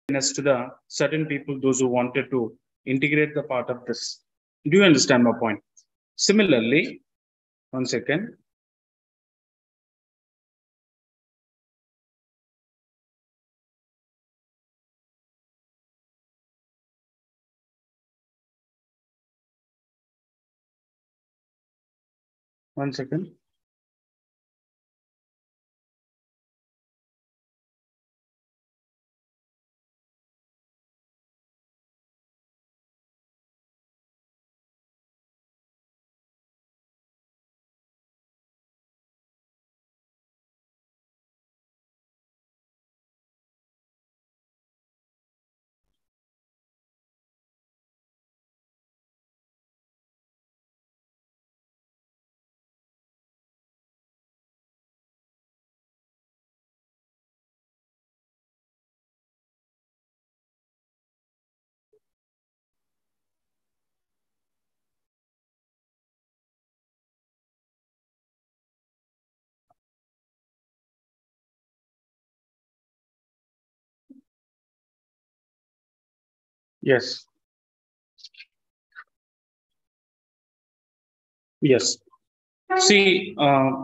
against the certain people, those who wanted to integrate the part of this. Do you understand my point? Similarly, one second. One second. Yes. Yes. See,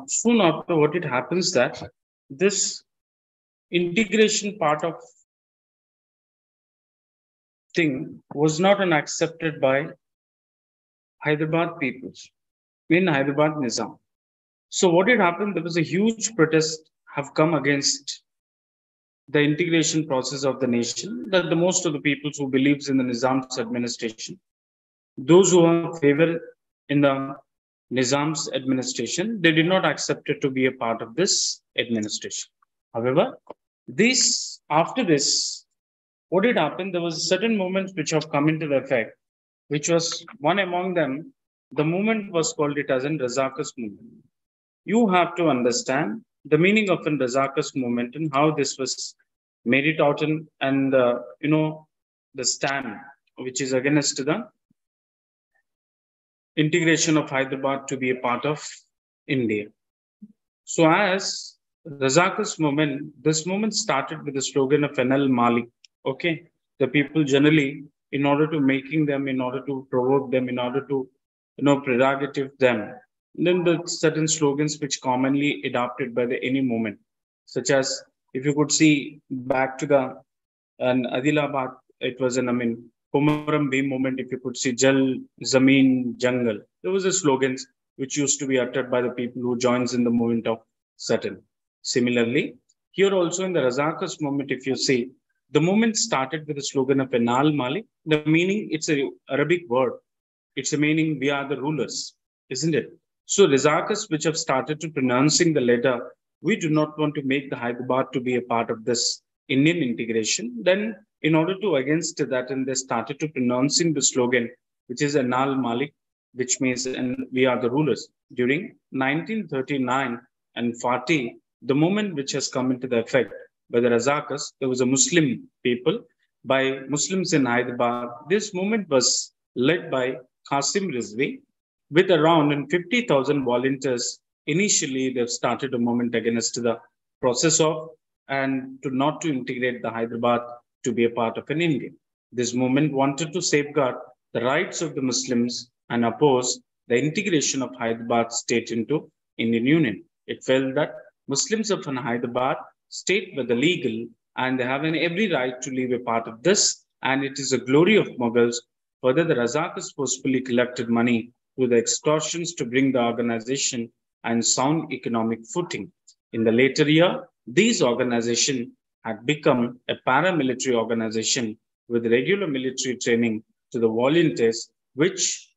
soon after what it happens that this integration part of thing was not accepted by Hyderabad peoples in Hyderabad Nizam. So what had happened? There was a huge protest have come against the integration process of the nation. That the most of the peoples who believes in the Nizam's administration, those who are favor in the Nizam's administration, they did not accept it to be a part of this administration. However, this after this, what did happen? There was certain movements which have come into the effect, which was one among them. The movement was called it as an Razakas movement. You have to understand the meaning of an Razakas movement and how this was made it out in and the stand which is against the integration of Hyderabad to be a part of India. So as Razakas movement, this movement started with the slogan of Enal Malik. Okay, the people generally, in order to making them, in order to provoke them, in order to prerogative them, then the certain slogans which commonly adopted by the any movement, such as if you could see back to the Adilabad, it was an Komaram Bhim movement. If you could see Jal, Zameen, Jungle, there was a slogans which used to be uttered by the people who joins in the movement of certain. Similarly, here also in the Razakas movement, if you see, the movement started with the slogan of Enal Malik. The meaning, it's a Arabic word. It's a meaning we are the rulers, isn't it? So Razakas, which have started to pronouncing the letter, we do not want to make the Hyderabad to be a part of this Indian integration. Then in order to against that, and they started to pronouncing the slogan, which is Enal Malik, which means and we are the rulers. During 1939 and 40, the movement which has come into the effect by the Razakas, there was a Muslim people by Muslims in Hyderabad. This movement was led by Qasim Rizvi with around 50,000 volunteers. Initially, they've started a movement against the process of and to not to integrate the Hyderabad to be a part of an India. This movement wanted to safeguard the rights of the Muslims and oppose the integration of Hyderabad state into Indian Union. It felt that Muslims of Hyderabad state were the legal and they have every right to live a part of this, and it is a glory of Mughals. Further, the Razakas forcefully collected money through the extortions to bring the organization and sound economic footing. In the later year, these organizations had become a paramilitary organization with regular military training to the volunteers,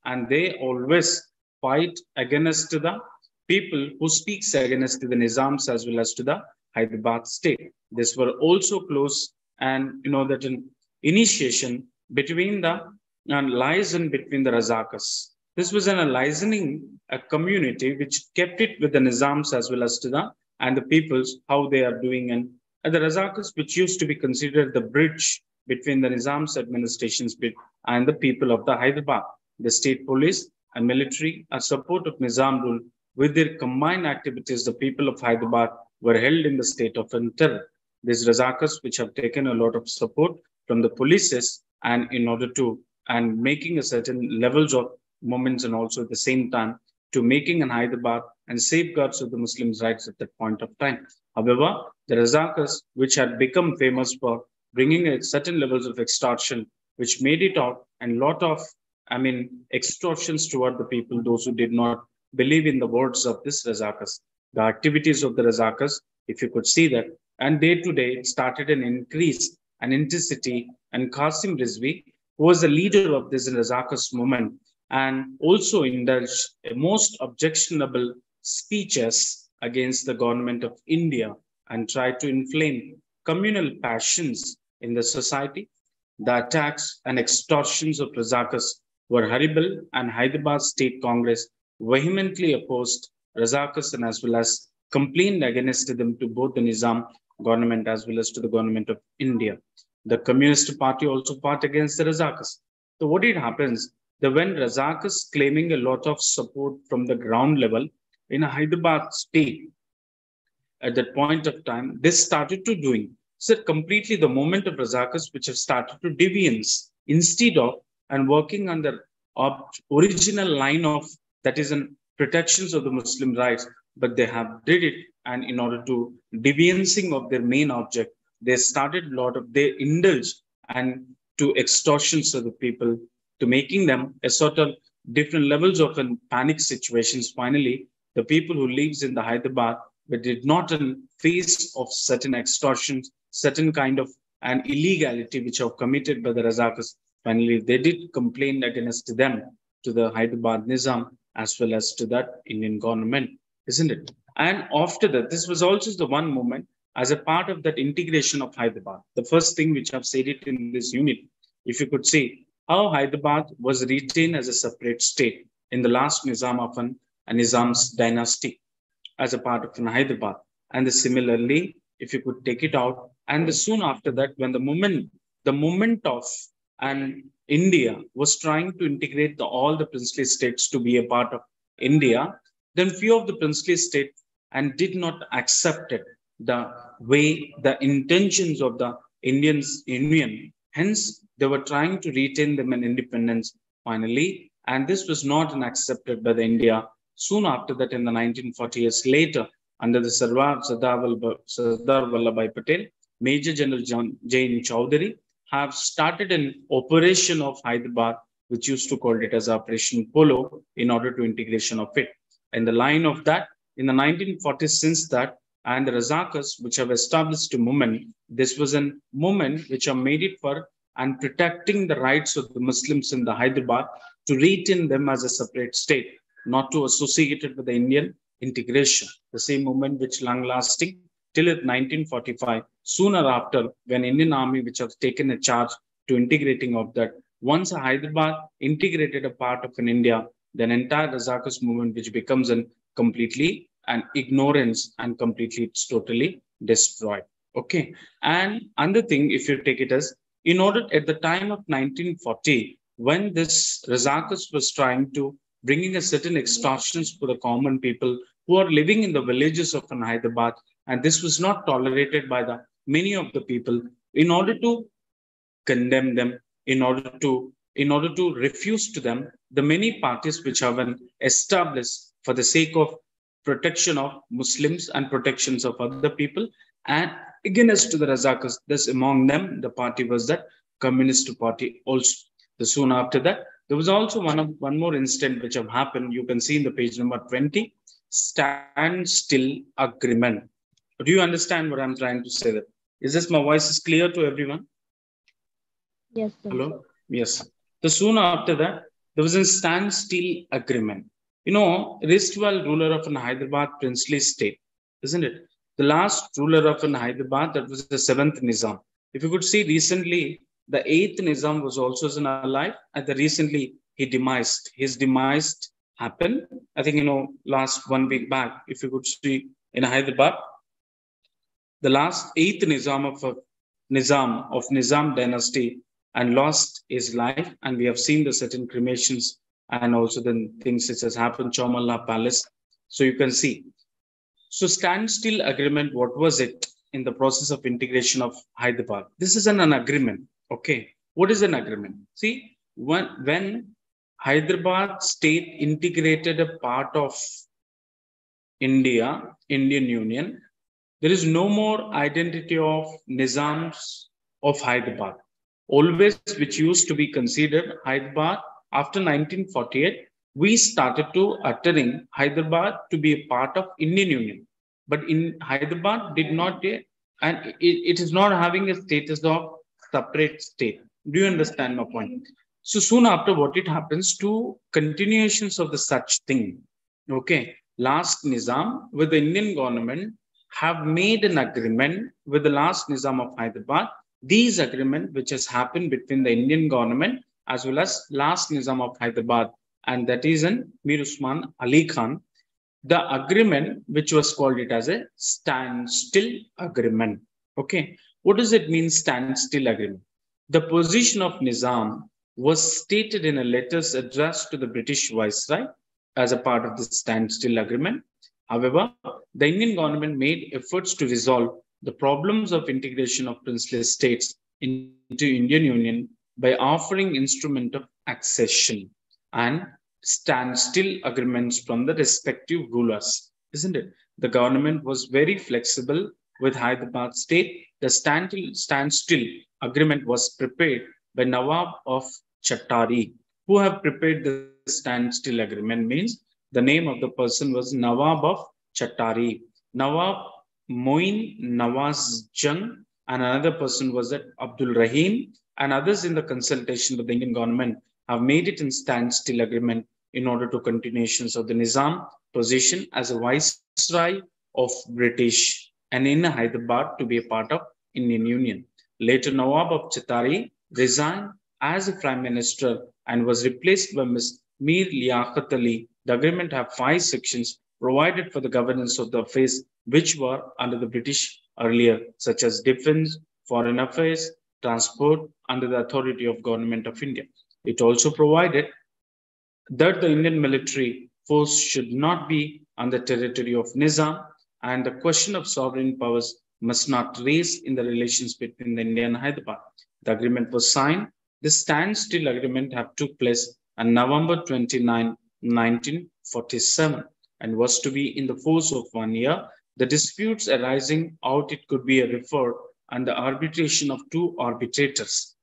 and they always fight against the people who speaks against the Nizams as well as to the Hyderabad state. This were also close and that an initiation between the liaison between the Razakas. This was an liaising a community which kept it with the Nizams as well as to the and the peoples how they are doing and the Razakas, which used to be considered the bridge between the Nizam's administrations and the people of the Hyderabad. The state police and military and support of Nizam rule with their combined activities, the people of Hyderabad were held in the state of terror. These Razakas, which have taken a lot of support from the polices, and in order to and making a certain levels of moments, and also at the same time to making an Hyderabad and safeguards of the Muslims' rights at that point of time. However, the Razakas, which had become famous for bringing a certain levels of extortion, which made it out and lot of, extortions toward the people, those who did not believe in the words of this Razakas. The activities of the Razakas, if you could see that, and day to day, it started an increase, an intensity, and Qasim Rizvi, who was the leader of this Razakas movement, and also indulged most objectionable speeches against the government of India and tried to inflame communal passions in the society. The attacks and extortions of Razakas were horrible, and Hyderabad State Congress vehemently opposed Razakas and as well as complained against them to both the Nizam government as well as to the government of India. The Communist Party also fought against the Razakas. So what it happens, that when Razakas claiming a lot of support from the ground level in Hyderabad state, at that point of time, they started to doing. So completely the moment of Razakas which have started to deviance instead of and working on the original line of that is in protections of the Muslim rights, but they have did it and in order to deviancing of their main object, they started a lot of they indulge and to extortions of the people, to making them a sort of different levels of an panic situations. Finally, the people who lives in the Hyderabad but did not in face of certain extortions, certain kind of an illegality which are committed by the Razakas. Finally, they did complain against them to the Hyderabad Nizam as well as to that Indian government, isn't it? And after that, this was also the one moment as a part of that integration of Hyderabad. The first thing which I've said it in this unit, if you could see how Hyderabad was retained as a separate state in the last Nizam of a Nizam's dynasty as a part of an Hyderabad. And similarly, if you could take it out, and soon after that, when the moment of and India was trying to integrate all the princely states to be a part of India, then few of the princely states and did not accept it, the way, the intentions of the Indians Union. Hence, they were trying to retain them an independence finally, and this was not accepted by the India. Soon after that, in the 1940 years later, under the Sardar Vallabhai Patel, Major General J.N. Chowdhury have started an operation of Hyderabad, which used to call it as Operation Polo, in order to integration of it. And the line of that, in the 1940s, since that, and the Razakas, which have established a movement, this was a movement which are made it for and protecting the rights of the Muslims in the Hyderabad to retain them as a separate state, not to associate it with the Indian integration. The same movement which long lasting till 1945. Sooner after, when Indian Army, which have taken a charge to integrating of that, once Hyderabad integrated a part of an India, then entire Razakas movement, which becomes an completely an ignorance and completely it's totally destroyed. Okay. And another thing, if you take it as, in order at the time of 1940, when this Razakas was trying to bringing a certain extortions for the common people who are living in the villages of an Hyderabad, and this was not tolerated by the many of the people. In order to condemn them, in order to refuse to them, the many parties which have been established for the sake of protection of Muslims and protections of other people, and against to the Razakas. Thus, among them, the party was the Communist Party also. Soon after that, there was also one more incident which have happened. You can see in the page number 20, Standstill Agreement. Do you understand what I'm trying to say? That is this my voice is clear to everyone? Yes, sir. Hello? Yes. So soon after that, there was a Standstill Agreement. You know, erstwhile ruler of an Hyderabad princely state, isn't it? The last ruler of an Hyderabad, that was the 7th Nizam. If you could see recently, the 8th Nizam was also alive, and recently he demised. His demise happened, I think, last 1 week back. If you could see in Hyderabad, the last 8th Nizam of Nizam dynasty and lost his life. And we have seen the certain cremations and also the things which has happened, Chomalla Palace. So you can see. So Standstill Agreement, what was it in the process of integration of Hyderabad? This is an agreement. Okay, what is an agreement? See, when Hyderabad state integrated a part of Indian Union, there is no more identity of Nizams of Hyderabad. Always, which used to be considered Hyderabad after 1948, we started to uttering Hyderabad to be a part of Indian Union. But in Hyderabad did not yet, and it is not having a status of separate state. Do you understand my point? So soon after, what it happens to continuations of the such thing. Okay, last Nizam with the Indian government have made an agreement with the last Nizam of Hyderabad. These agreement which has happened between the Indian government as well as last Nizam of Hyderabad, and that is in Mir Usman Ali Khan. The agreement which was called it as a standstill agreement. Okay, what does it mean standstill agreement? The position of Nizam was stated in a letters addressed to the British Viceroy as a part of the standstill agreement. However, the Indian government made efforts to resolve the problems of integration of princely states into Indian Union by offering instrument of accession and standstill agreements from the respective rulers, isn't it? The government was very flexible with Hyderabad state. The standstill agreement was prepared by Nawab of Chattari, who have prepared the standstill agreement means the name of the person was Nawab of Chattari. Nawab Moin Nawaz Jung, and another person was that Abdul Rahim, and others in the consultation with the Indian government have made it in standstill agreement in order to continuations of the Nizam position as a viceroy of British and in Hyderabad to be a part of Indian Union. Later, Nawab of Chitari resigned as a prime minister and was replaced by Ms. Mir Liaquat Ali. The agreement have 5 sections provided for the governance of the affairs which were under the British earlier, such as defense, foreign affairs, transport, under the authority of Government of India. It also provided that the Indian military force should not be on the territory of Nizam, and the question of sovereign powers must not raise in the relations between the India and Hyderabad. The agreement was signed. The standstill agreement have took place on November 29, 1947, and was to be in the force of 1 year. The disputes arising out it could be referred under arbitration of 2 arbitrators,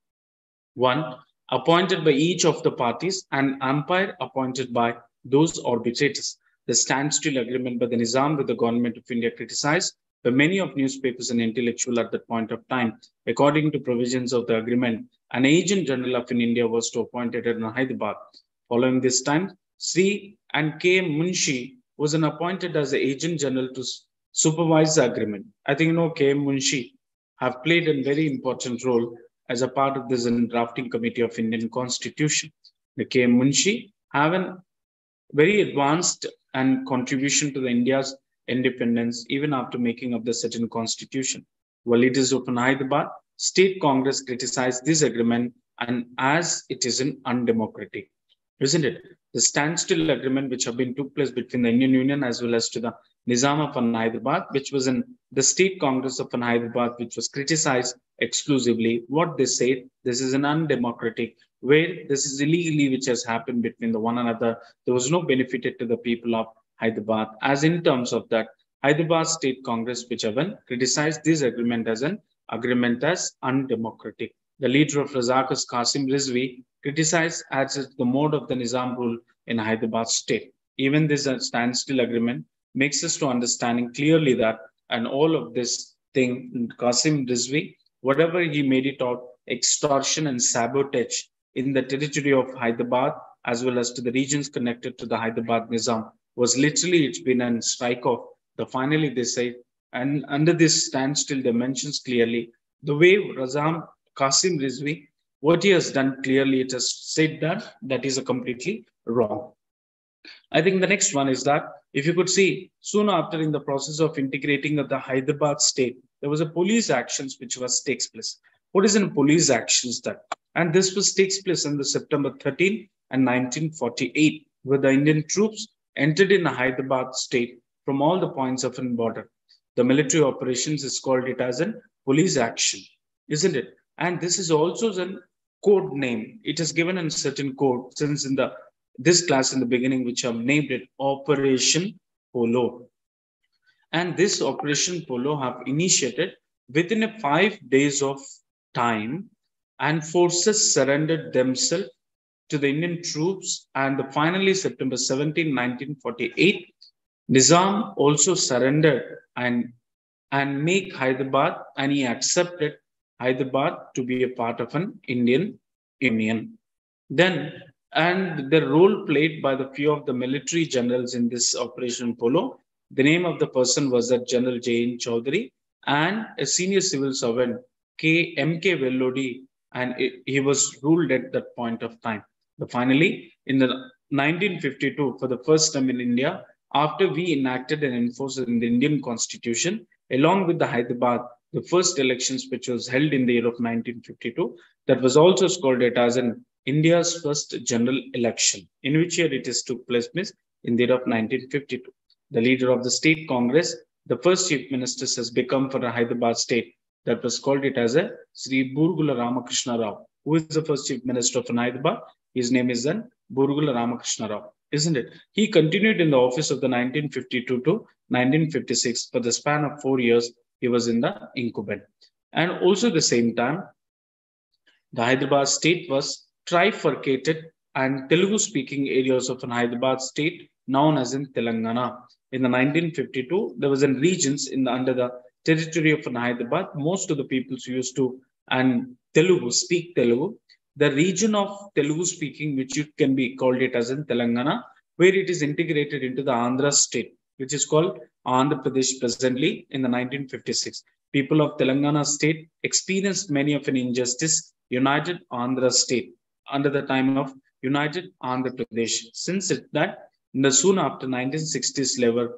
one appointed by each of the parties, and umpire appointed by those arbitrators. The standstill agreement by the Nizam with the government of India criticized by many of newspapers and intellectuals at that point of time. According to provisions of the agreement, an agent general of India was to appointed in Hyderabad. Following this time, Sri and K. Munshi was appointed as the agent general to supervise the agreement. I think K. Munshi have played a very important role as a part of this drafting committee of Indian Constitution. The K. Munshi have a very advanced and contribution to the India's independence even after making of the certain constitution. While leaders of Hyderabad State Congress criticized this agreement and as it is an undemocratic, isn't it? The standstill agreement which have been took place between the Indian Union as well as to the Nizam of Hyderabad, which was in the State Congress of Hyderabad, which was criticized exclusively. What they said, this is an undemocratic, where this is illegally which has happened between the one another. There was no benefit to the people of Hyderabad. As in terms of that, Hyderabad State Congress, which have been criticized this agreement as an agreement as undemocratic. The leader of Razakas, Qasim Rizvi, criticized as the mode of the Nizam rule in Hyderabad state. Even this standstill agreement makes us to understanding clearly that, and all of this thing, Qasim Rizvi, whatever he made it out, extortion and sabotage in the territory of Hyderabad, as well as to the regions connected to the Hyderabad Nizam, was literally, it's been a strike off. The finally they say, and under this standstill, they mentions clearly the way Qasim Rizvi, what he has done clearly, it has said that that is a completely wrong. I think the next one is that if you could see, soon after in the process of integrating of the Hyderabad state, there was a police actions which was takes place. What is in police actions that? And this was takes place on the September 13 and 1948, where the Indian troops entered in the Hyderabad state from all the points of an border. The military operations is called it as a police action, isn't it? And this is also the code name. It is given in certain code since in the this class in the beginning, which I've named it Operation Polo. And this Operation Polo have initiated within a 5 days of time, and forces surrendered themselves to the Indian troops. And finally, September 17, 1948, Nizam also surrendered and make Hyderabad, and he accepted Hyderabad to be a part of an Indian Union. Then, and the role played by the few of the military generals in this Operation Polo, the name of the person was that General J.N. Chaudhary, and a senior civil servant, M.K. Vellodi, and he was ruled at that point of time. But finally, in the 1952, for the first time in India, after we enacted and enforced in the Indian Constitution, along with the Hyderabad, the first elections which was held in the year of 1952, that was also called it as an India's first general election. In which year it is took place, means in the year of 1952. The leader of the state Congress, the first chief minister has become for a Hyderabad state, that was called it as a Sri Burgula Ramakrishna Rao. Who is the first chief minister of Hyderabad? His name is then Burgula Ramakrishna Rao, isn't it? He continued in the office of the 1952 to 1956. For the span of 4 years, he was in the incumbent. And also the same time, the Hyderabad state was trifurcated, and Telugu speaking areas of an Hyderabad state known as in Telangana. In the 1952, there was in regions under the territory of an Hyderabad. Most of the peoples used to and Telugu speak Telugu. The region of Telugu speaking, which you can be called it as in Telangana, where it is integrated into the Andhra state, which is called Andhra Pradesh presently in the 1956. People of Telangana state experienced many of an injustice, United Andhra state, under the time of United Andhra Pradesh. Since that, soon after 1960s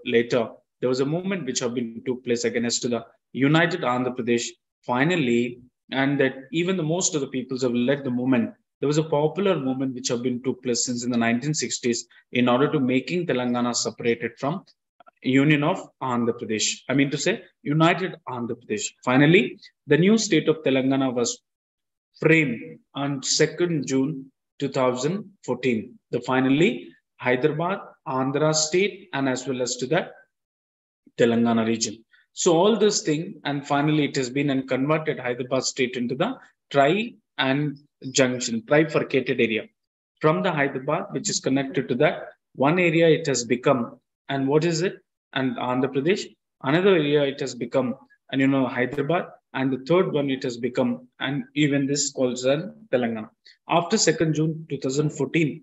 later, there was a movement which have been took place against the United Andhra Pradesh. Finally, and that even the most of the peoples have led the movement. There was a popular movement which have been took place since in the 1960s in order to making Telangana separated from Union of Andhra Pradesh. I mean to say United Andhra Pradesh. Finally, the new state of Telangana was framed on 2nd June 2014. The finally Hyderabad, Andhra state, and as well as to the Telangana region. So all this thing, and finally it has been and converted Hyderabad state into the trifurcated area. From the Hyderabad, which is connected to that, one area it has become, and what is it? And Andhra Pradesh, another area it has become, and Hyderabad, and the third one it has become, and even this calls Telangana. After 2nd June 2014,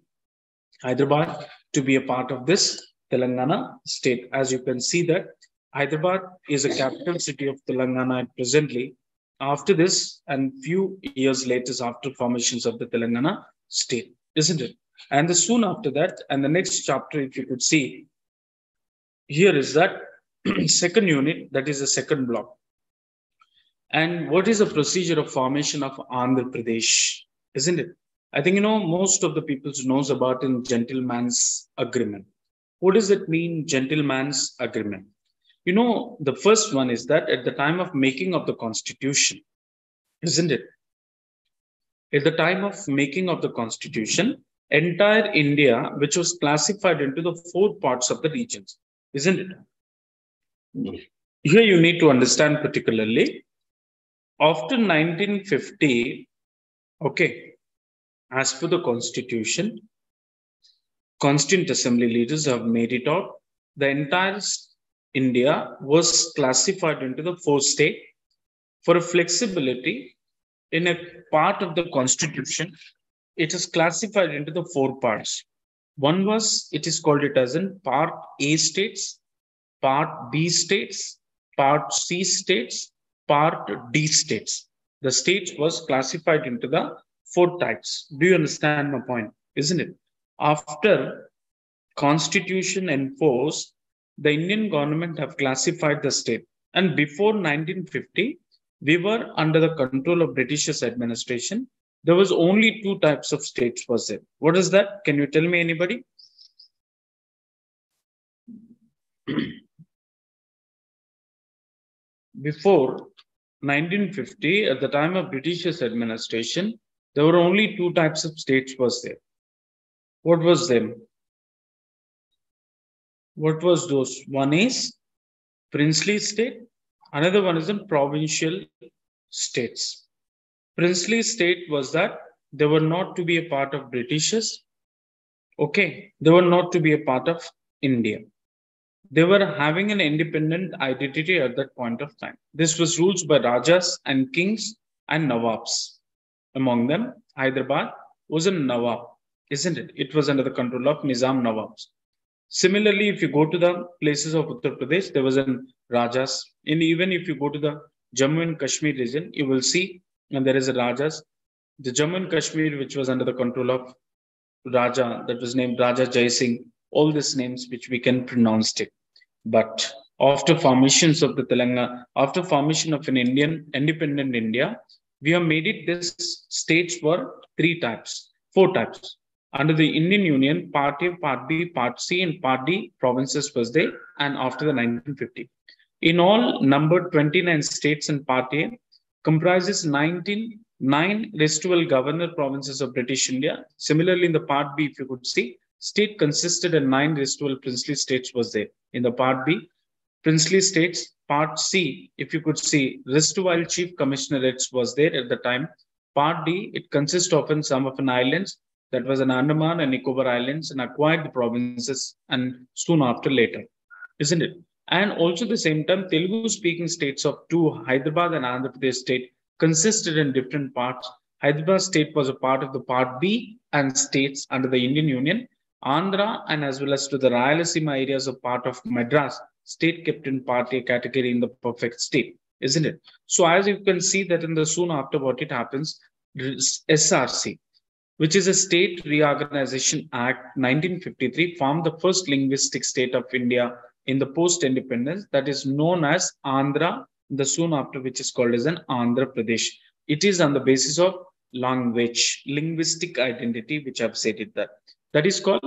Hyderabad to be a part of this Telangana state. As you can see that Hyderabad is a capital city of Telangana presently. After this, and few years later, after formations of the Telangana state, isn't it? And soon after that, and the next chapter, if you could see, here is that second unit, that is the second block. And what is the procedure of formation of Andhra Pradesh, isn't it? I think most of the people knows about in gentleman's agreement. What does it mean, gentleman's agreement? The first one is that at the time of making of the constitution, isn't it? At the time of making of the constitution, entire India, which was classified into the 4 parts of the regions, isn't it? Here you need to understand particularly, after 1950, okay, as per the constitution, Constituent Assembly leaders have made it out, the entire India was classified into the 4 states for a flexibility in a part of the constitution. It is classified into the 4 parts. One was, it is called it as in part A states, part B states, part C states, part D states. The states was classified into the 4 types. Do you understand my point? Isn't it? After constitution enforced, the Indian government have classified the state. And before 1950, we were under the control of British administration. There was only 2 types of states was there. What is that? Can you tell me, anybody? Before 1950, at the time of British administration, there were only two types of states was there. What was them? What was those? One is princely state, another one is in provincial states. Princely state was that they were not to be a part of Britishers. Okay, they were not to be a part of India. They were having an independent identity at that point of time. This was ruled by Rajas and kings and Nawabs. Among them, Hyderabad was a Nawab, isn't it? It was under the control of Nizam Nawabs. Similarly, if you go to the places of Uttar Pradesh, there was an Rajas. And even if you go to the Jammu and Kashmir region, you will see and there is a Rajas. The Jammu and Kashmir, which was under the control of Raja, that was named Raja Jai Singh, all these names which we can pronounce it. But after formations of the Telangana, after formation of an Indian independent India, we have made it this states were three types, four types. Under the Indian Union, Part A, Part B, Part C, and Part D provinces was there, and after the 1950. In all, numbered 29 states and Part A comprises 9 residual governor provinces of British India. Similarly, in the Part B, if you could see, state consisted of 9 residual princely states was there. In the Part B, princely states. Part C, if you could see, residual chief commissionerates was there at the time. Part D, it consists of some of an islands, that was an Andaman and Nicobar Islands, and acquired the provinces and soon after later, isn't it? And also the same time, Telugu speaking states of two, Hyderabad and Andhra Pradesh state, consisted in different parts. Hyderabad state was a part of the Part B and states under the Indian Union. Andhra and as well as to the Rayalaseema areas of part of Madras state kept in Part A category in the perfect state, isn't it? So as you can see that in the soon after what it happens, SRC, which is a State Reorganization Act 1953, formed the first linguistic state of India in the post-independence, that is known as Andhra, the soon after which is called as an Andhra Pradesh. It is on the basis of language, linguistic identity, which I've said it that. That is called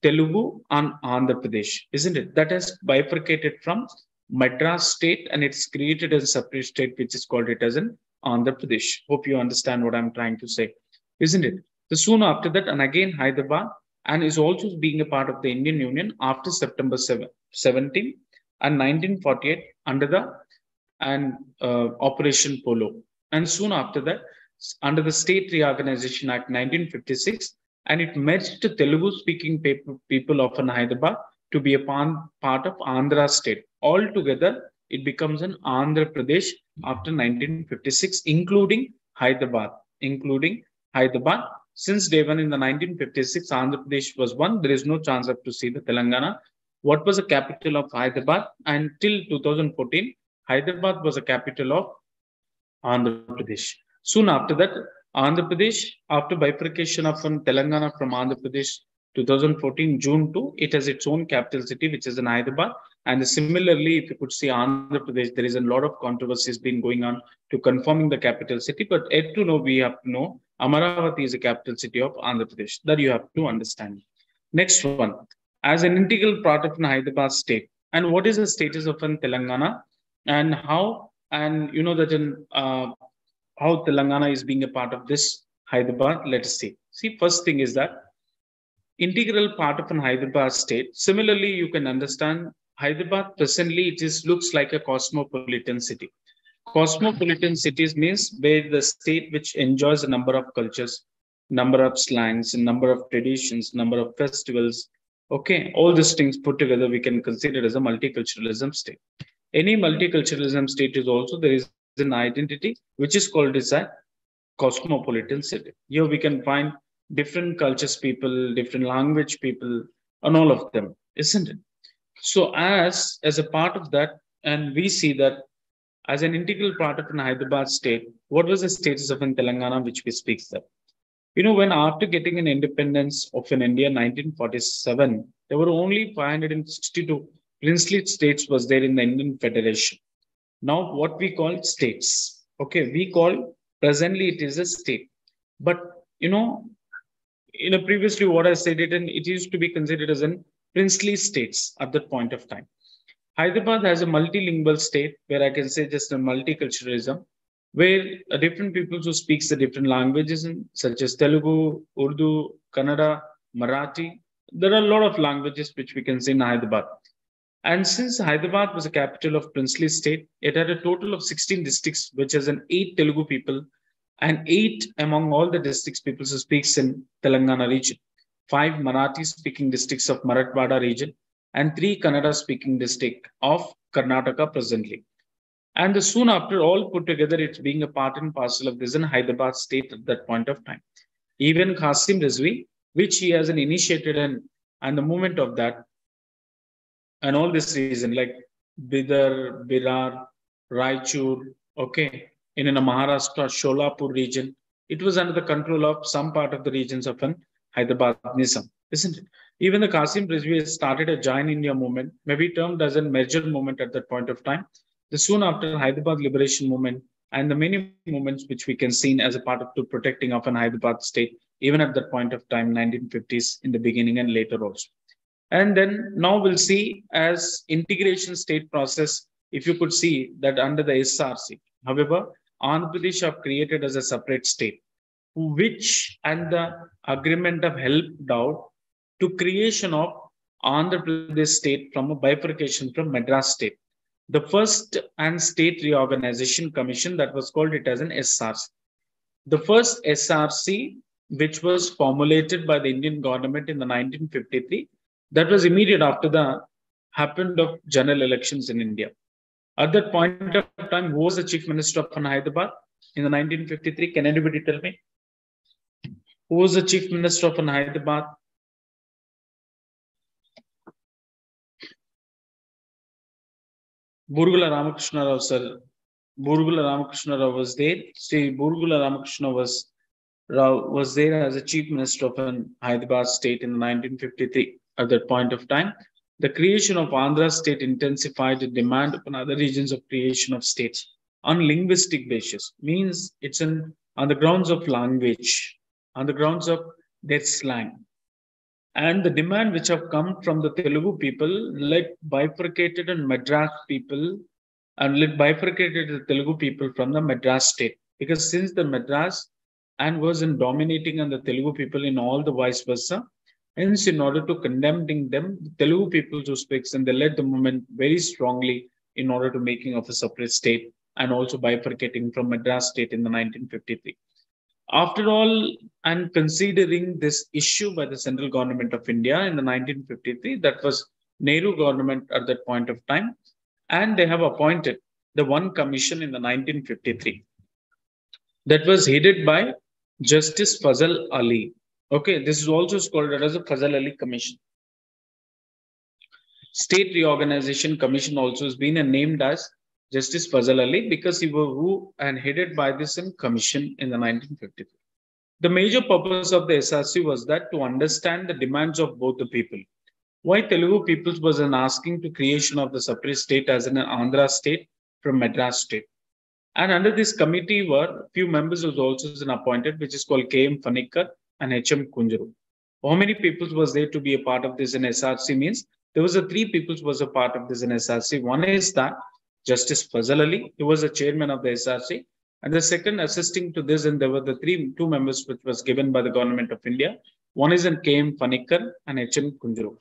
Telugu and Andhra Pradesh, isn't it? That has bifurcated from Madras state and it's created as a separate state, which is called it as an Andhra Pradesh. Hope you understand what I'm trying to say, isn't it? The soon after that, and again Hyderabad, and is also being a part of the Indian Union after September 17 and 1948 under the and Operation Polo. And soon after that, under the State Reorganization Act 1956, and it merged the Telugu-speaking people of Hyderabad to be a part of Andhra state. Altogether, it becomes an Andhra Pradesh after 1956, including Hyderabad. Since day one in the 1956, Andhra Pradesh was one. There is no chance of to see the Telangana. What was the capital of Hyderabad? Until 2014, Hyderabad was a capital of Andhra Pradesh. Soon after that, Andhra Pradesh, after bifurcation of Telangana from Andhra Pradesh, 2014 June 2, it has its own capital city, which is in Hyderabad. And similarly, if you could see Andhra Pradesh, there is a lot of controversies been going on to confirming the capital city. But yet to know, we have to know Amaravati is the capital city of Andhra Pradesh. That you have to understand. Next one, as an integral part of an Hyderabad state. And what is the status of Telangana and how, and you know that in how Telangana is being a part of this Hyderabad, let us see. See, first thing is that integral part of an Hyderabad state. Similarly, you can understand Hyderabad presently, it is looks like a cosmopolitan city. Cosmopolitan cities means where the state which enjoys a number of cultures, number of slangs, a number of traditions, number of festivals. Okay, all these things put together, we can consider as a multiculturalism state. Any multiculturalism state is also there is an identity which is called as a cosmopolitan city. Here we can find different cultures people, different language people, and all of them, isn't it? So as a part of that, and we see that as an integral part of an Hyderabad state, what was the status of in Telangana, which we speak there? You know, when after getting an independence of in India, 1947, there were only 562 princely states was there in the Indian Federation. Now, what we call states, okay, we call presently it is a state, but you know, in a previously what I said it, and it used to be considered as an princely states at that point of time. Hyderabad has a multilingual state where I can say just a multiculturalism. where different people who speaks the different languages, such as Telugu, Urdu, Kannada, Marathi. There are a lot of languages which we can see in Hyderabad. And since Hyderabad was a capital of princely state, it had a total of 16 districts, which has an 8 Telugu people and 8 among all the districts people who speaks in Telangana region, 5 Marathi speaking districts of Marathwada region, and 3 Kannada speaking district of Karnataka presently. And soon after, all put together, it's being a part and parcel of this in Hyderabad state at that point of time. Even Qasim Rizvi, which he has an initiated and the moment of that, and all this reason like Bidar, Birar, Raichur, okay, in a Maharashtra, Sholapur region, it was under the control of some part of the regions of an Hyderabad Nizam, isn't it? Even the Qasim Rizvi started a giant India movement, maybe termed as a major movement at that point of time. The soon after Hyderabad liberation movement and the many movements which we can see as a part of to protecting of an Hyderabad state, even at that point of time, 1950s in the beginning and later also. And then now we'll see as integration state process, if you could see that under the SRC. However, Andhra Pradesh have created as a separate state, which and the agreement have helped out to creation of Andhra Pradesh state from a bifurcation from Madras state. The first and state reorganization commission that was called it as an SRC. The first SRC, which was formulated by the Indian government in the 1953, that was immediate after the happened of general elections in India. At that point of time, who was the chief minister of Hyderabad in the 1953? Can anybody tell me? Who was the chief minister of Hyderabad? Burgula Ramakrishna Rao, sir. Burgula Ramakrishna Rao was there. See, Burgula Ramakrishna Rao was there as a chief minister of an Hyderabad state in 1953. At that point of time, the creation of Andhra state intensified the demand upon other regions of creation of states on linguistic basis. Means it's on the grounds of language, on the grounds of their slang. And the demand which have come from the Telugu people, like bifurcated and Madras people, and like bifurcated the Telugu people from the Madras state. Because since the Madras and was in dominating on the Telugu people in all the vice versa, hence in order to condemning them, the Telugu people who speaks and they led the movement very strongly in order to making of a separate state and also bifurcating from Madras state in the 1953. After all, and considering this issue by the central government of India in the 1953, that was Nehru government at that point of time, and they have appointed the one commission in the 1953 that was headed by Justice Fazal Ali. Okay, this is also called as a Fazal Ali Commission. State Reorganization Commission also has been named as Justice Fazal Ali because he was who and headed by this commission in the 1953. The major purpose of the SRC was that to understand the demands of both the people. Why Telugu peoples was asking to creation of the separate state as an Andhra state from Madras state. And under this committee were few members was also appointed, which is called K.M. Fanikkar and H.M. Kunjuru. How many people was there to be a part of this in SRC means there was a three people was a part of this in SRC. One is that Justice Fazal Ali, he was the chairman of the SRC. And the second assisting to this, and there were the two members which was given by the government of India. One is in K.M. Fanikkar and H.M. Kunjuru.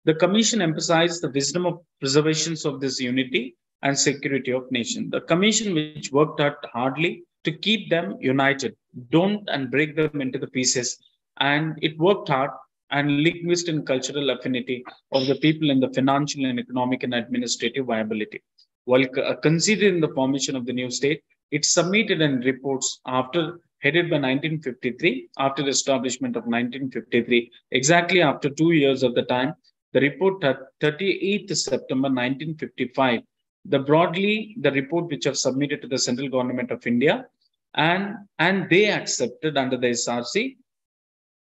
The commission emphasized the wisdom of preservation of this unity and security of nation. The commission which worked hardly to keep them united, don't and break them into the pieces. And it worked hard and linguistic and cultural affinity of the people in the financial and economic and administrative viability. While considering the formation of the new state, it submitted and reports after headed by 1953, after the establishment of 1953, exactly after 2 years of the time, the report 38th September 1955, the report which have submitted to the central government of India, and they accepted under the SRC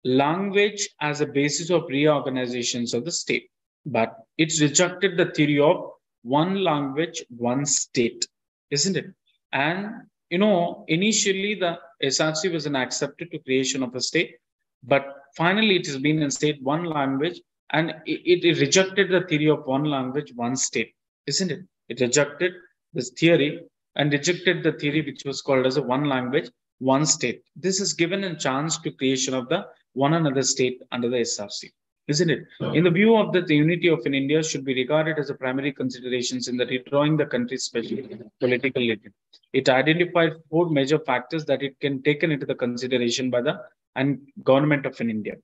language as a basis of reorganizations of the state. But it's rejected the theory of one language, one state, isn't it? And initially the SRC was an accepted to creation of a state, but finally it has been in state one language, and it rejected the theory of one language, one state, isn't it? It rejected this theory and rejected the theory which was called as a one language, one state. This is given a chance to creation of the one another state under the SRC, isn't it? In the view of the unity of in India should be regarded as a primary considerations in the redrawing the country's special political legend. It identified four major factors that it can taken into the consideration by the and government of in India.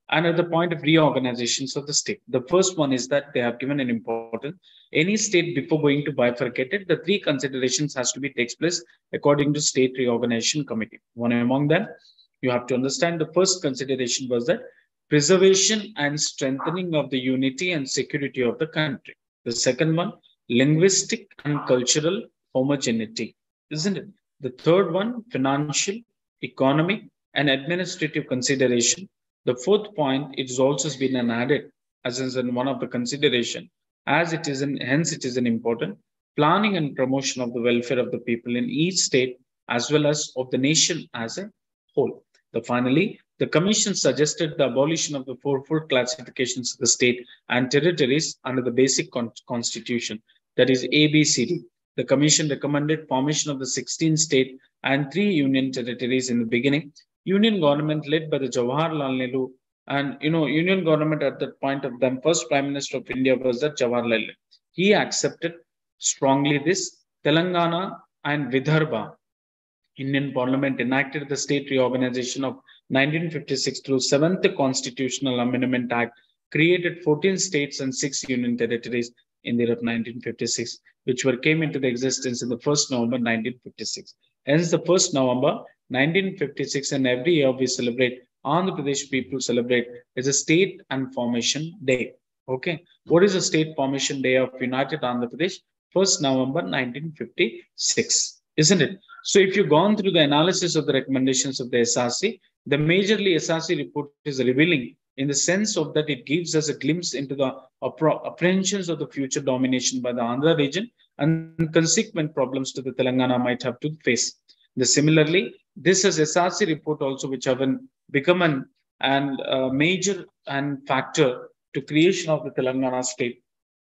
And at the point of reorganizations of the state, the first one is that they have given an important any state before going to bifurcate it, the three considerations has to be takes place according to state reorganization committee. One among them, you have to understand the first consideration was that preservation and strengthening of the unity and security of the country. The second one, linguistic and cultural homogeneity, isn't it? The third one, financial, economic, and administrative consideration. The fourth point, it has also been an added as in one of the consideration, as it is hence it is an important planning and promotion of the welfare of the people in each state as well as of the nation as a whole. Finally, the Commission suggested the abolition of the fourfold classifications of the state and territories under the basic constitution, that is ABCD. The Commission recommended formation of the 16 state and 3 union territories in the beginning. Union government led by the Jawaharlal Nehru, and union government at that point of them, first Prime Minister of India was that Jawaharlal Nehru. He accepted strongly this. Telangana and Vidarbha Indian Parliament enacted the state reorganization of 1956 through 7th Constitutional Amendment Act, created 14 states and 6 union territories in the year of 1956, which came into the existence in the 1st November 1956. Hence, the 1st November 1956, and every year we celebrate, Andhra Pradesh people celebrate, is a state and formation day. Okay, what is the state formation day of United Andhra Pradesh? 1st November 1956, isn't it? So if you've gone through the analysis of the recommendations of the SRC, the majorly SRC report is revealing in the sense of that it gives us a glimpse into the apprehensions of the future domination by the Andhra region and consequent problems to the Telangana might have to face. Similarly, this is SRC report also which have become a major and factor to creation of the Telangana state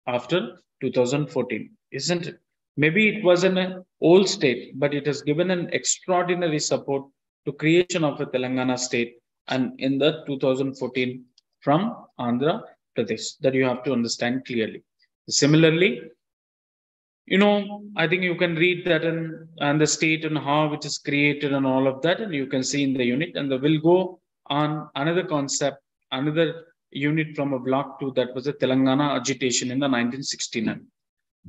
after 2014, isn't it? Maybe it was an old state, but it has given an extraordinary support to creation of a Telangana state and in the 2014 from Andhra Pradesh, that you have to understand clearly. Similarly, I think you can read that and the state and how it is created and all of that, and you can see in the unit, and we'll go on another concept, another unit from a block 2, that was the Telangana agitation in the 1969.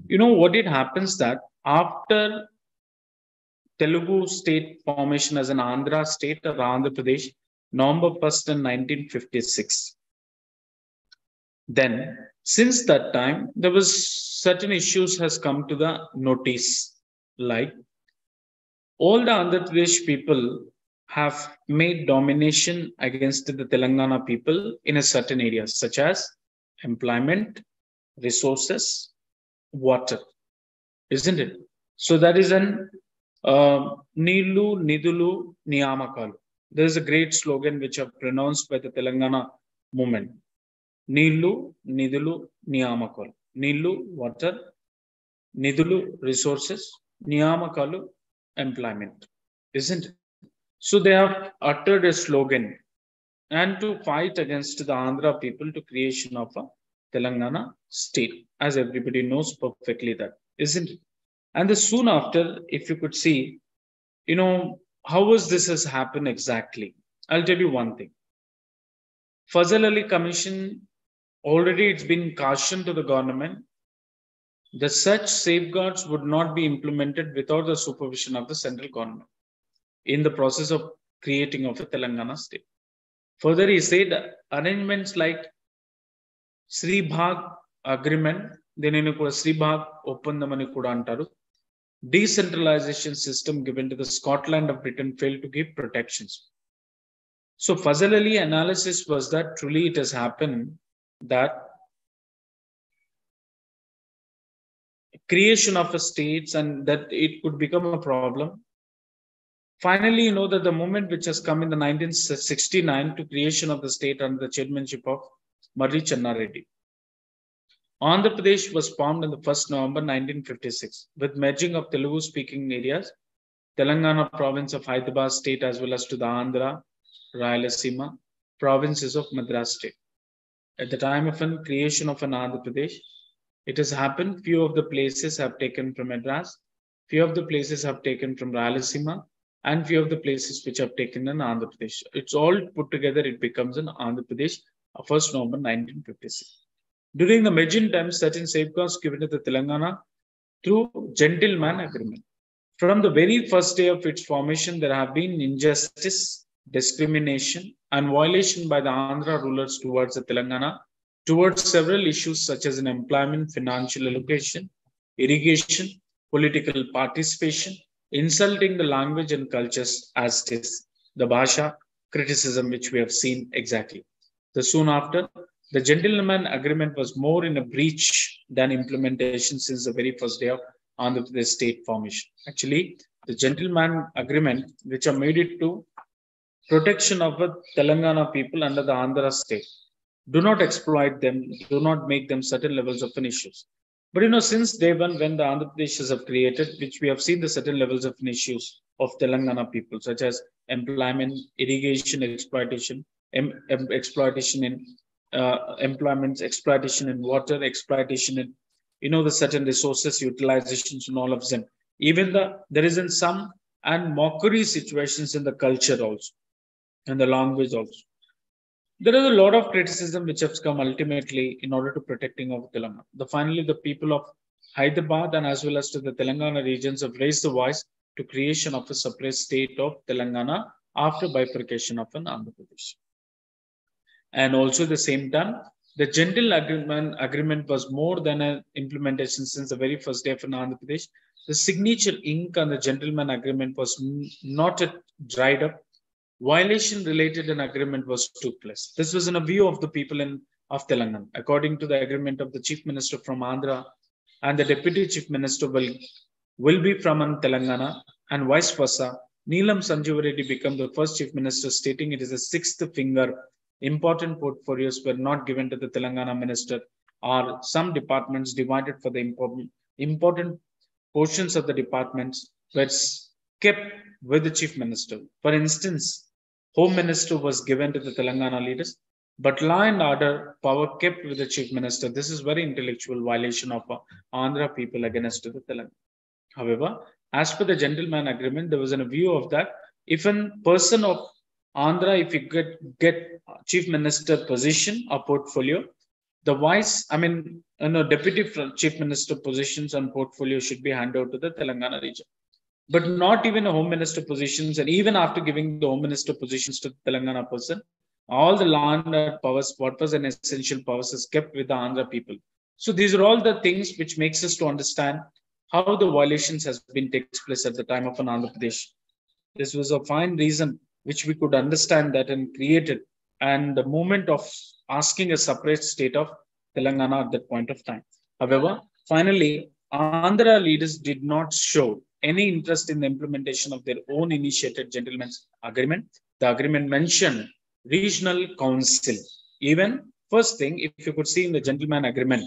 What it happens that after Telugu state formation as an Andhra state or Andhra Pradesh, November 1st in 1956. Then, since that time, there was certain issues has come to the notice, like all the Andhra Pradesh people have made domination against the Telangana people in a certain areas, such as employment, resources, water, isn't it? So that is an Nilu, Nidulu, Niyamakalu. There is a great slogan which are pronounced by the Telangana movement. Nilu, Nidulu, Niyamakalu. Nilu, water. Nidulu, resources. Niyamakalu, employment. Isn't it? So they have uttered a slogan and to fight against the Andhra people to creation of a Telangana state, as everybody knows perfectly that, isn't it? And soon after, if you could see, how was this has happened exactly? I'll tell you one thing. Fazal Ali Commission, already it's been cautioned to the government that such safeguards would not be implemented without the supervision of the central government in the process of creating of a Telangana state. Further, he said arrangements like Sri Bhag agreement, then Sri Bhag oppandamani kuda antaru. Decentralization system given to the Scotland of Britain failed to give protections. So Fazal Ali analysis was that truly it has happened that creation of a states and that it could become a problem. Finally, that the movement which has come in the 1969 to creation of the state under the chairmanship of Marri Channa Reddy. Andhra Pradesh was formed on the 1st November 1956 with merging of Telugu speaking areas, Telangana province of Hyderabad state as well as to the Andhra, Rayalaseema provinces of Madras state. At the time of an creation of an Andhra Pradesh, it has happened few of the places have taken from Madras, few of the places have taken from Rayalaseema, and few of the places which have taken in Andhra Pradesh. It's all put together, it becomes an Andhra Pradesh, 1st November 1956. During the merging time, certain safeguards given to the Telangana through gentleman agreement. From the very first day of its formation, there have been injustice, discrimination, and violation by the Andhra rulers towards the Telangana, towards several issues such as employment, financial allocation, irrigation, political participation, insulting the language and cultures as it is, the Bhasha criticism, which we have seen exactly. The soon after, the gentleman agreement was more in a breach than implementation since the very first day of Andhra Pradesh state formation. Actually, the gentleman agreement, which are made it to protection of the Telangana people under the Andhra state, do not exploit them, do not make them certain levels of issues. But since day one, when the Andhra Pradeshs have created, which we have seen the certain levels of issues of Telangana people, such as employment, irrigation, exploitation, exploitation in employments, exploitation in water, exploitation in the certain resources utilizations and all of them. Even there is in some and mockery situations in the culture also and the language also. There is a lot of criticism which has come ultimately in order to protecting of Telangana. Finally, the people of Hyderabad and as well as to the Telangana regions have raised the voice to creation of a separate state of Telangana after bifurcation of an Andhra Pradesh. And also at the same time, the gentle agreement was more than an implementation since the very first day of Andhra Pradesh. The signature ink on the gentleman agreement was not dried up. Violation related an agreement was took place. This was in a view of the people of Telangana. According to the agreement of the chief minister from Andhra and the deputy chief minister will be from Telangana and vice versa. Neelam Sanjeev Reddy became the first chief minister, stating it is a sixth finger. Important portfolios were not given to the Telangana minister, or some departments divided for the important portions of the departments were kept with the chief minister. For instance, Home Minister was given to the Telangana leaders, but law and order power kept with the chief minister. This is very intellectual violation of Andhra people against the Telangana. However, as per the gentleman agreement, there was a view of that if a person of Andhra, if you get chief minister position or portfolio, the deputy chief minister positions and portfolio should be handed over to the Telangana region. But not even a home minister positions, and even after giving the home minister positions to the Telangana person, all the land powers, what was an essential powers, is kept with the Andhra people. So these are all the things which makes us to understand how the violations has been takes place at the time of an Andhra Pradesh. This was a fine reason which we could understand that and created, and the moment of asking a separate state of Telangana at that point of time. However, finally, Andhra leaders did not show any interest in the implementation of their own initiated gentleman's agreement. The agreement mentioned regional council. Even first thing, if you could see in the gentleman agreement,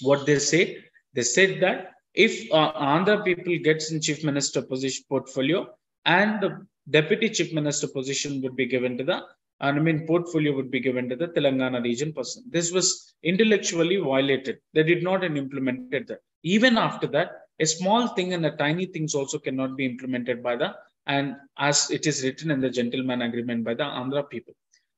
what they said that if Andhra people gets in chief minister position portfolio and the deputy chief minister position would be given to the portfolio would be given to the Telangana region person. This was intellectually violated. They did not implement that. Even after that, a small thing and a tiny things also cannot be implemented by and as it is written in the gentleman agreement by the Andhra people.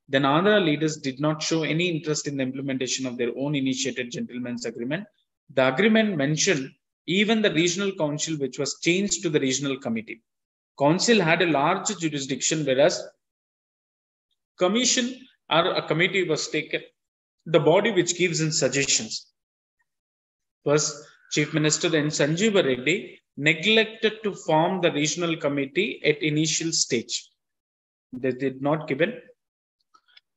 Then Andhra leaders did not show any interest in the implementation of their own initiated gentleman's agreement. The agreement mentioned even the regional council, which was changed to the regional committee. Council had a large jurisdiction, whereas commission or a committee was taken, the body which gives in suggestions. First, Chief Minister and Sanjeev Reddy neglected to form the regional committee at initial stage. They did not give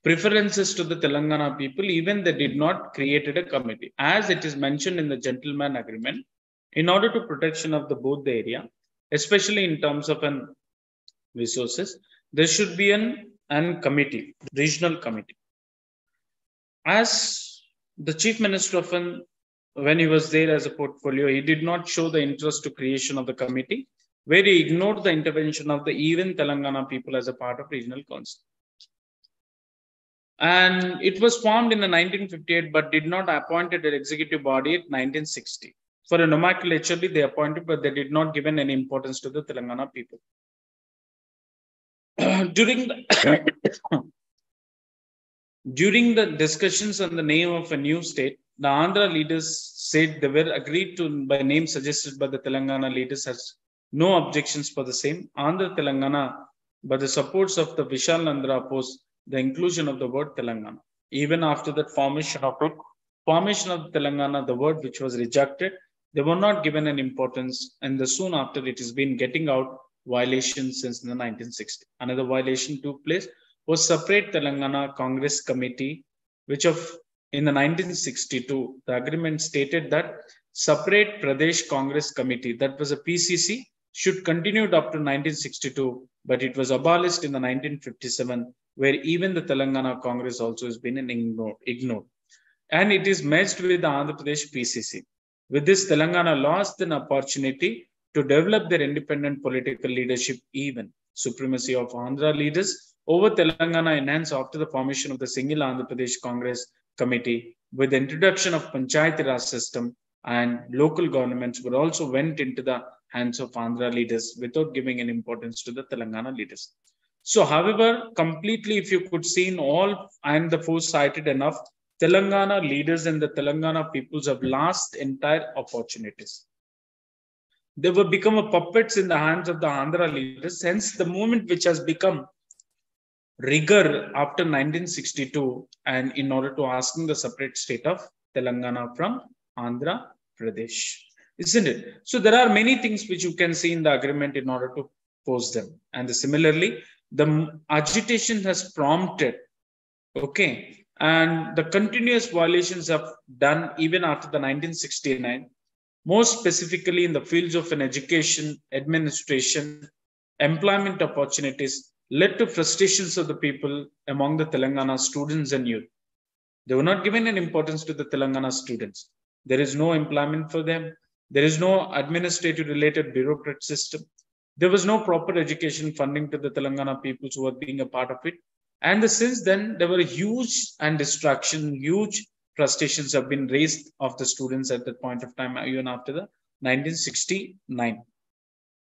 preferences to the Telangana people, even they did not created a committee. As it is mentioned in the gentleman agreement, in order to protection of both the area, especially in terms of resources, there should be an committee, regional committee. As the chief minister often, when he was there as a portfolio, he did not show the interest to creation of the committee, where he ignored the intervention of the even Telangana people as a part of regional council. And it was formed in the 1958, but did not appoint an executive body at 1960. For a nomenclature, they appointed, but they did not give any importance to the Telangana people. During the discussions on the name of a new state, the Andhra leaders said they were agreed to by name suggested by the Telangana leaders has no objections for the same. Andhra Telangana, by the supports of the Vishal Andhra, opposed the inclusion of the word Telangana. Even after that formation of Telangana, the word which was rejected, they were not given an importance, and soon after it has been getting out violation since the 1960s. Another violation took place was separate Telangana Congress Committee, which in the 1962, the agreement stated that separate Pradesh Congress Committee, that was a PCC, should continue up to 1962, but it was abolished in the 1957, where even the Telangana Congress also has been ignored. And it is merged with the Andhra Pradesh PCC. With this, Telangana lost an opportunity to develop their independent political leadership, even supremacy of Andhra leaders over Telangana enhanced after the formation of the single Andhra Pradesh Congress Committee. With the introduction of Panchayati Raj system, and local governments were also went into the hands of Andhra leaders without giving any importance to the Telangana leaders. So, however, completely, if you could see in all and the foresighted enough, Telangana leaders and the Telangana peoples have lost entire opportunities. They were become a puppets in the hands of the Andhra leaders. Hence, the movement which has become rigor after 1962, and in order to asking the separate state of Telangana from Andhra Pradesh, isn't it? So there are many things which you can see in the agreement in order to pose them. And similarly, the agitation has prompted, okay, and the continuous violations have done even after the 1969, most specifically in the fields of an education, administration, employment opportunities, led to frustrations of the people among the Telangana students and youth. They were not given an importance to the Telangana students. There is no employment for them. There is no administrative related bureaucrat system. There was no proper education funding to the Telangana peoples who were being a part of it. And since then, there were huge and distraction, huge frustrations have been raised of the students at that point of time, even after the 1969.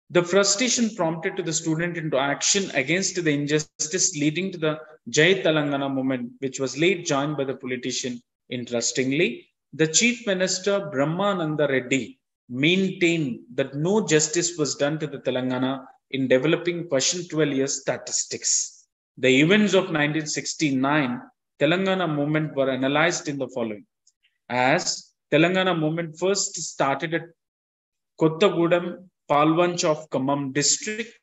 The frustration prompted to the student into action against the injustice, leading to the Jai Telangana movement, which was late joined by the politician. Interestingly, the Chief Minister Brahmananda Reddy maintained that no justice was done to the Telangana in developing question 12 years statistics. The events of 1969 Telangana movement were analyzed in the following. As Telangana movement first started at Kottagudem, Palvanch of Khammam district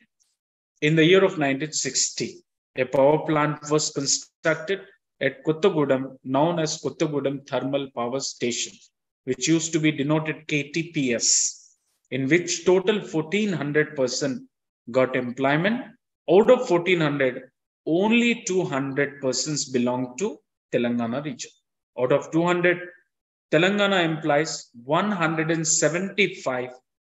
in the year of 1960. A power plant was constructed at Kottagudem, known as Kottagudem Thermal Power Station, which used to be denoted KTPS, in which total 1,400 persons got employment. Out of 1,400, only 200 persons belong to Telangana region. Out of 200 Telangana employees, 175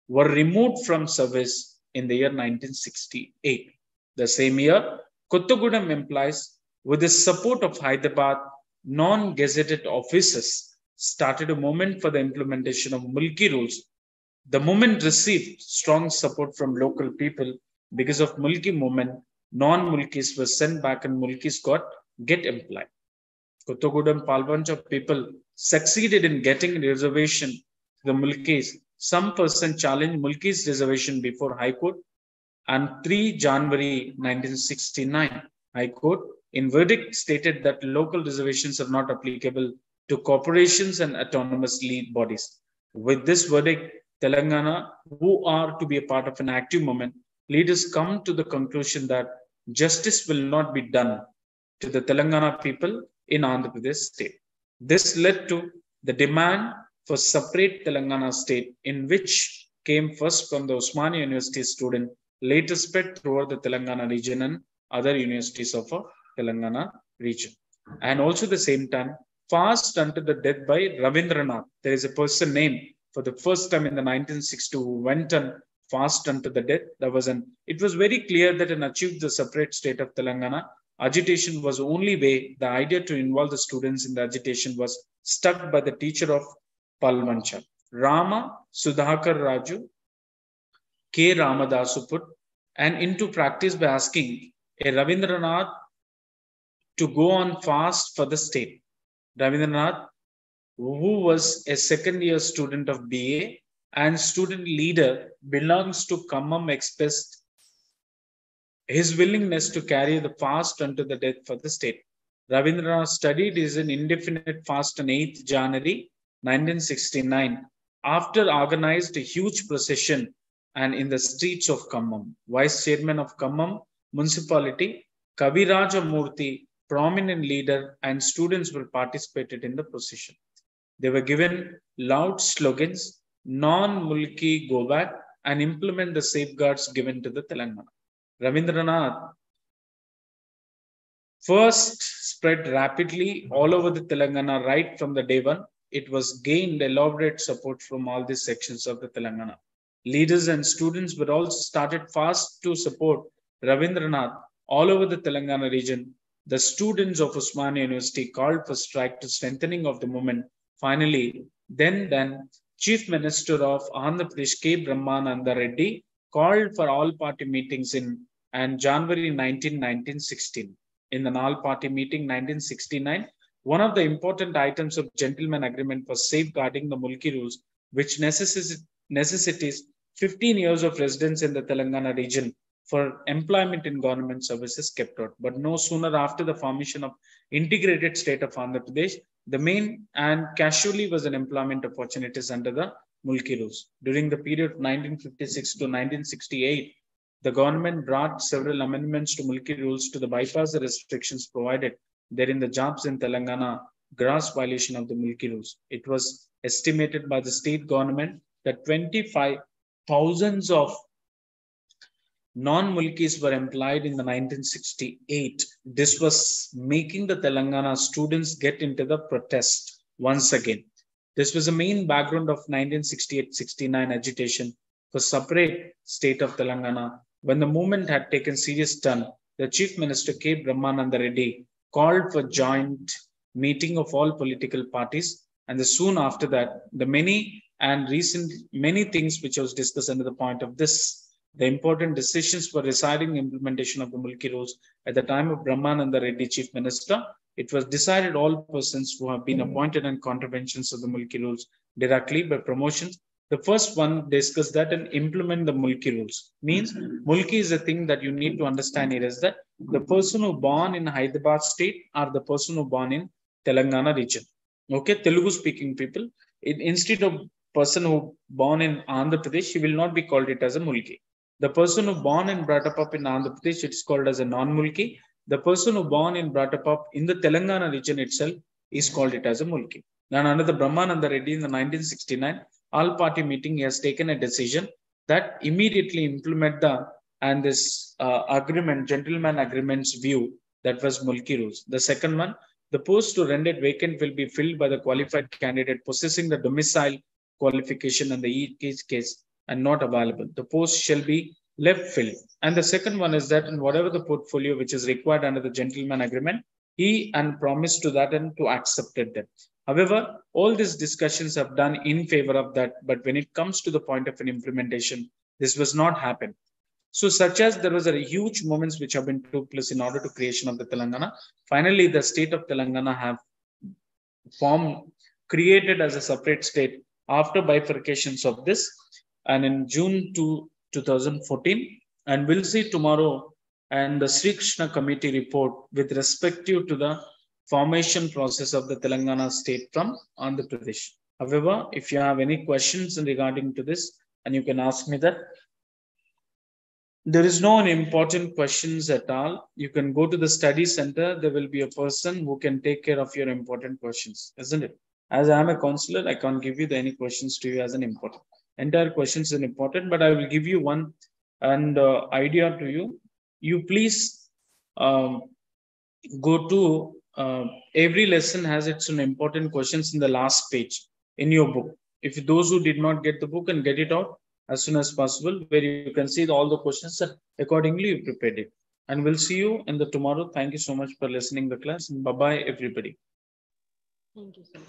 were removed from service in the year 1968. The same year, Kottagudem employees, with the support of Hyderabad non-gazetted officers, started a movement for the implementation of Mulki rules. The movement received strong support from local people. Because of Mulki movement, non-Mulkis were sent back and Mulkis get employed. Kottagudem Palvanch of people succeeded in getting reservation to the Mulkis. Some person challenged Mulki's reservation before High Court, and 3 January 1969, High Court in verdict stated that local reservations are not applicable to corporations and autonomous lead bodies. With this verdict, Telangana, who are to be a part of an active movement, leaders come to the conclusion that justice will not be done to the Telangana people in Andhra Pradesh state. This led to the demand for separate Telangana state, in which came first from the Osmania University student, later spread throughout the Telangana region and other universities of Telangana region. And also at the same time, fast unto the death by Ravindranath. There is a person named for the first time in the 1960 who went on fast unto the death. It was very clear that in achieve the separate state of Telangana, agitation was the only way. The idea to involve the students in the agitation was stuck by the teacher of Palmancha, Rama Sudhakar Raju K. Ramadasu put and into practice by asking a Ravindranath to go on fast for the state. Ravindranath, who was a second year student of BA and student leader, belongs to Khammam, expressed his willingness to carry the fast unto the death for the state. Ravindranath studied his indefinite fast on 8th January 1969 after organized a huge procession and in the streets of Khammam. Vice Chairman of Khammam Municipality, Kaviraja Murthy, prominent leader, and students were participated in the procession. They were given loud slogans, non-mulki go back, and implement the safeguards given to the Telangana. Ravindranath first spread rapidly all over the Telangana right from the day one. It was gained elaborate support from all these sections of the Telangana. Leaders and students were also started fast to support Ravindranath all over the Telangana region. The students of Osmania University called for strike to strengthening of the movement. Finally, then Chief Minister of Andhra Pradesh K. Brahmananda Reddy called for all party meetings in January 1916. In the all party meeting 1969, one of the important items of gentleman agreement was safeguarding the Mulki rules, which necessitates 15 years of residence in the Telangana region for employment in government services kept out. But no sooner after the formation of integrated state of Andhra Pradesh, the main and casually was an employment opportunities under the Mulki rules. During the period 1956 to 1968, the government brought several amendments to Mulki rules to the bypass the restrictions provided therein the jobs in Telangana gross violation of the Mulki rules. It was estimated by the state government that 25,000 of non-Mulkis were employed in the 1968. This was making the Telangana students get into the protest once again. This was the main background of 1968-69 agitation for separate state of Telangana. When the movement had taken serious turn, the Chief Minister K. Brahmananda Reddy called for joint meeting of all political parties, and soon after that, the many things which was discussed under the point of this. The important decisions for deciding implementation of the Mulki rules at the time of Brahmananda Reddy Chief Minister, it was decided all persons who have been appointed in contraventions of the Mulki rules directly by promotions. The first one discussed that and implement the Mulki rules. Means Mulki is a thing that you need to understand here is that the person who born in Hyderabad state or the person who born in Telangana region. Okay, Telugu speaking people. Instead of person who born in Andhra Pradesh, he will not be called it as a Mulki. The person who born and brought up in Andhra Pradesh, it's called as a non-Mulki. The person who born and brought up in the Telangana region itself is called it as a Mulki. Now, under the Brahmananda Reddy in the 1969 all-party meeting, he has taken a decision that immediately implement this agreement, gentleman agreements view, that was Mulki rules. The second one, the post to render vacant will be filled by the qualified candidate possessing the domicile qualification and the each case and not available. The post shall be left filled. And the second one is that in whatever the portfolio which is required under the gentleman agreement, he and promised to that and to accepted that. However, all these discussions have done in favor of that. But when it comes to the point of an implementation, this was not happen. So such as there was a huge moments which have been took place in order to creation of the Telangana. Finally, the state of Telangana have created as a separate state after bifurcations of this. And in June 2014, and we'll see tomorrow and the Sri Krishna committee report with respect to the formation process of the Telangana state from Andhra Pradesh. However, if you have any questions regarding to this, and you can ask me that. There is no important questions at all. You can go to the study center. There will be a person who can take care of your important questions, isn't it? As I am a counselor, I can't give you any questions to you as an important. Entire questions are important, but I will give you one and idea to you. You please go to every lesson has its own important questions in the last page in your book. If those who did not get the book and get it out as soon as possible, where you can see all the questions and accordingly you prepared it. And we'll see you in the tomorrow. Thank you so much for listening the class, and bye bye everybody. Thank you, sir.